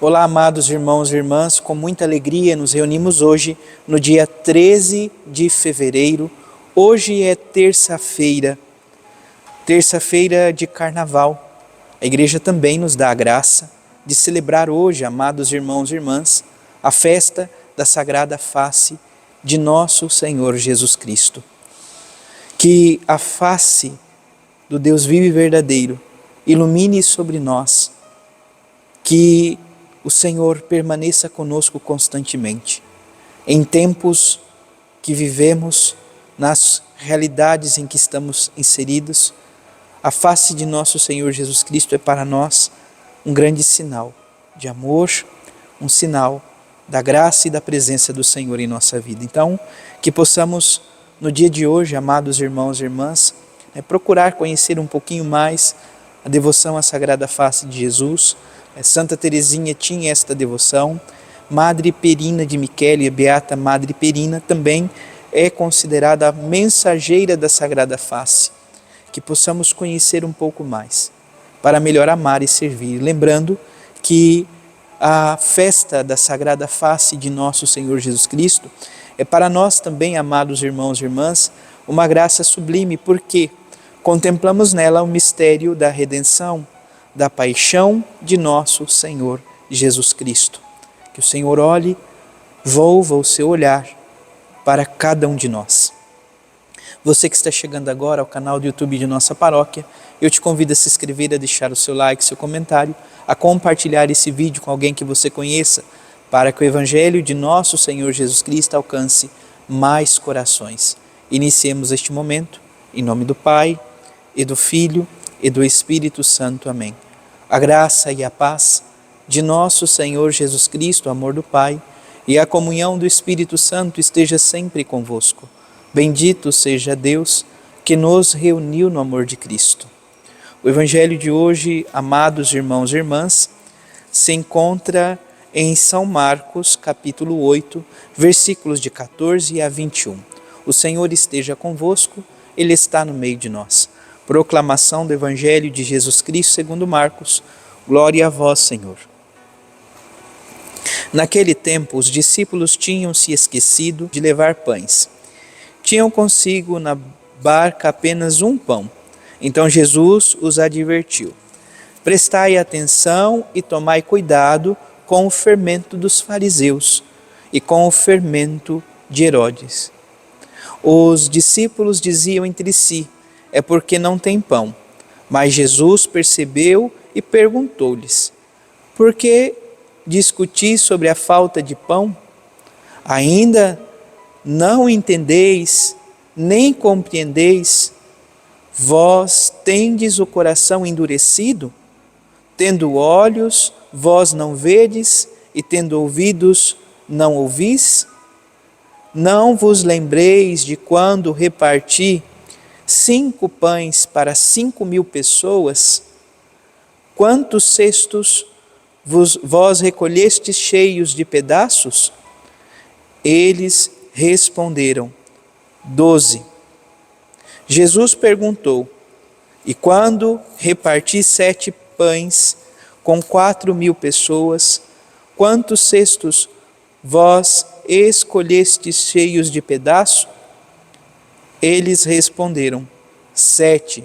Olá, amados irmãos e irmãs, com muita alegria nos reunimos hoje, no dia 13 de fevereiro. Hoje é terça-feira de carnaval. A igreja também nos dá a graça de celebrar hoje, amados irmãos e irmãs, a festa da Sagrada Face de nosso Senhor Jesus Cristo. Que a face do Deus vivo e verdadeiro ilumine sobre nós, que o Senhor permaneça conosco constantemente. Em tempos que vivemos, nas realidades em que estamos inseridos, a face de nosso Senhor Jesus Cristo é para nós um grande sinal de amor, um sinal da graça e da presença do Senhor em nossa vida. Então, que possamos, no dia de hoje, amados irmãos e irmãs, procurar conhecer um pouquinho mais a devoção à Sagrada Face de Jesus. Santa Teresinha tinha esta devoção. Madre Perina de Michele, a Beata Madre Perina, também é considerada a mensageira da Sagrada Face. Que possamos conhecer um pouco mais, para melhor amar e servir. Lembrando que a festa da Sagrada Face de nosso Senhor Jesus Cristo é para nós também, amados irmãos e irmãs, uma graça sublime, porque contemplamos nela o mistério da redenção, da paixão de nosso Senhor Jesus Cristo. Que o Senhor olhe, volva o seu olhar para cada um de nós. Você que está chegando agora ao canal do YouTube de nossa paróquia, eu te convido a se inscrever, a deixar o seu like, seu comentário, a compartilhar esse vídeo com alguém que você conheça, para que o Evangelho de nosso Senhor Jesus Cristo alcance mais corações. Iniciemos este momento, em nome do Pai, e do Filho, e do Espírito Santo. Amém. A graça e a paz de nosso Senhor Jesus Cristo, o amor do Pai, e a comunhão do Espírito Santo esteja sempre convosco. Bendito seja Deus que nos reuniu no amor de Cristo. O Evangelho de hoje, amados irmãos e irmãs, se encontra em São Marcos, capítulo 8, versículos de 14 a 21. O Senhor esteja convosco, Ele está no meio de nós. Proclamação do Evangelho de Jesus Cristo segundo Marcos. Glória a vós, Senhor. Naquele tempo, os discípulos tinham se esquecido de levar pães. Tinham consigo na barca apenas um pão. Então Jesus os advertiu: prestai atenção e tomai cuidado com o fermento dos fariseus e com o fermento de Herodes. Os discípulos diziam entre si: é porque não tem pão. Mas Jesus percebeu e perguntou-lhes: por que discutis sobre a falta de pão? Ainda não entendeis, nem compreendeis? Vós tendes o coração endurecido? Tendo olhos, vós não vedes, e tendo ouvidos, não ouvis? Não vos lembreis de quando reparti 5 pães para 5.000 pessoas? Quantos cestos vós recolhestes cheios de pedaços? Eles responderam: 12. Jesus perguntou: e quando reparti 7 pães com 4.000 pessoas, quantos cestos vós escolhestes cheios de pedaço? Eles responderam: 7.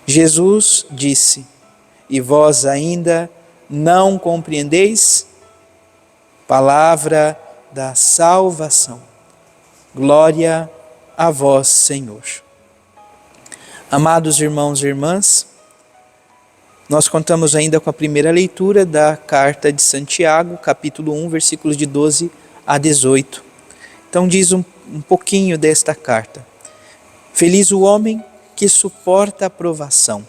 Jesus disse: e vós ainda não compreendeis? Palavra da salvação. Glória a vós, Senhor. Amados irmãos e irmãs, nós contamos ainda com a primeira leitura da carta de Santiago, capítulo 1, versículos de 12 a 18. Então diz um pouquinho desta carta. Feliz o homem que suporta a provação,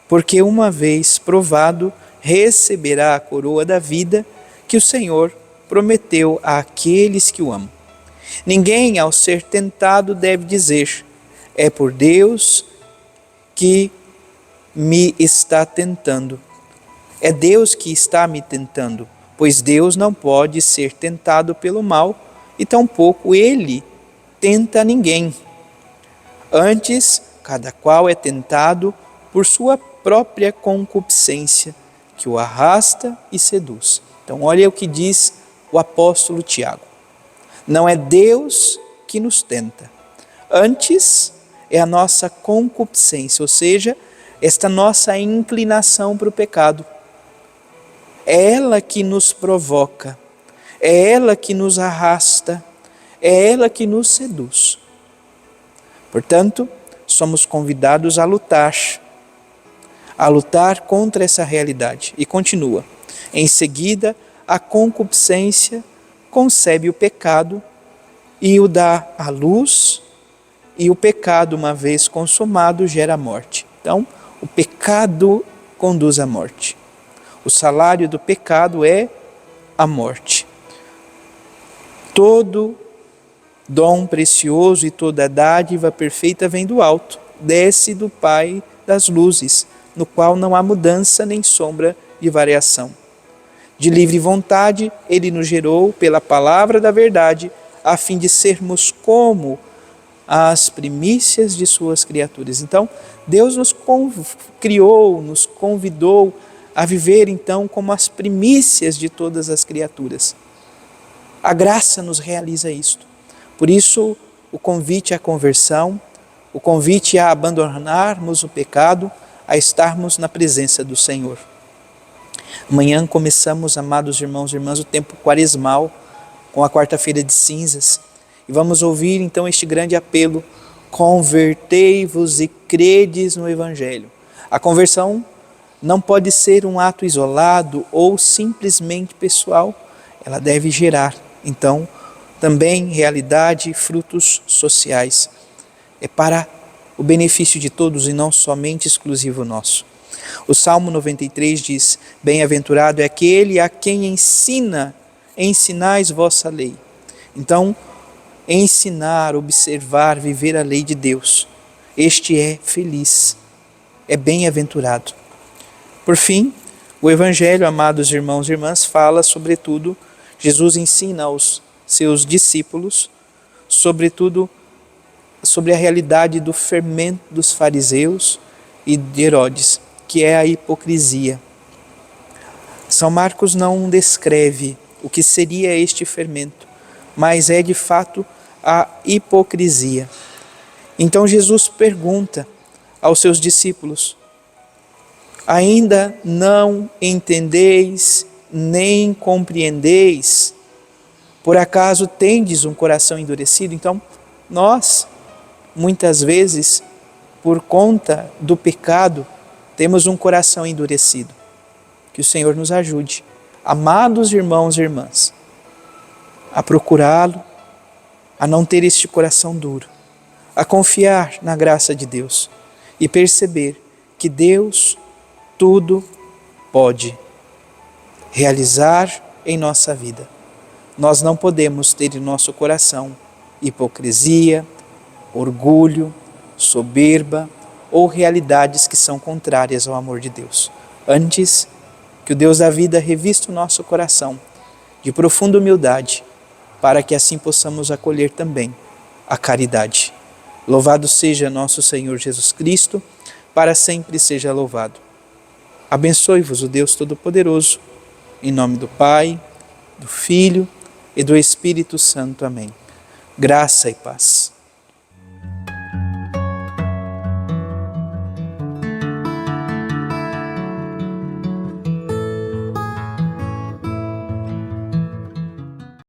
porque uma vez provado, receberá a coroa da vida que o Senhor prometeu àqueles que o amam. Ninguém, ao ser tentado, deve dizer: é por Deus que me está tentando. É Deus que está me tentando, pois Deus não pode ser tentado pelo mal, e tampouco Ele tenta ninguém. Antes, cada qual é tentado por sua própria concupiscência, que o arrasta e seduz. Então, olha o que diz o apóstolo Tiago. Não é Deus que nos tenta. Antes, é a nossa concupiscência, ou seja, esta nossa inclinação para o pecado. É ela que nos provoca, é ela que nos arrasta, é ela que nos seduz. Portanto, somos convidados a lutar contra essa realidade. E continua. Em seguida, a concupiscência concebe o pecado e o dá à luz, e o pecado, uma vez consumado, gera a morte. Então, o pecado conduz à morte. O salário do pecado é a morte. Todo dom precioso e toda dádiva perfeita vem do alto, desce do Pai das luzes, no qual não há mudança nem sombra de variação. De livre vontade, Ele nos gerou pela palavra da verdade, a fim de sermos como as primícias de suas criaturas. Então, Deus nos criou, nos convidou a viver então como as primícias de todas as criaturas. A graça nos realiza isto. Por isso, o convite à conversão, o convite a abandonarmos o pecado, a estarmos na presença do Senhor. Amanhã começamos, amados irmãos e irmãs, o tempo quaresmal, com a quarta-feira de cinzas. E vamos ouvir então este grande apelo: convertei-vos e credes no Evangelho. A conversão não pode ser um ato isolado ou simplesmente pessoal. Ela deve gerar, então, também realidade e frutos sociais. É para o benefício de todos e não somente exclusivo nosso. O Salmo 93 diz: bem-aventurado é aquele a quem ensinais vossa lei. Então, ensinar, observar, viver a lei de Deus, este é feliz, é bem-aventurado. Por fim, o Evangelho, amados irmãos e irmãs, fala sobretudo, Jesus ensina aos seus discípulos, sobretudo, sobre a realidade do fermento dos fariseus e de Herodes, que é a hipocrisia. São Marcos não descreve o que seria este fermento, mas é de fato a hipocrisia. Então Jesus pergunta aos seus discípulos: ainda não entendeis nem compreendeis? Por acaso tendes um coração endurecido? Então, nós, muitas vezes, por conta do pecado, temos um coração endurecido. Que o Senhor nos ajude, amados irmãos e irmãs, a procurá-lo, a não ter este coração duro, a confiar na graça de Deus e perceber que Deus tudo pode realizar em nossa vida. Nós não podemos ter em nosso coração hipocrisia, orgulho, soberba ou realidades que são contrárias ao amor de Deus. Antes, que o Deus da vida revista o nosso coração de profunda humildade, para que assim possamos acolher também a caridade. Louvado seja nosso Senhor Jesus Cristo, para sempre seja louvado. Abençoe-vos o Deus Todo-Poderoso, em nome do Pai, do Filho e do Espírito Santo. Amém. Graça e paz.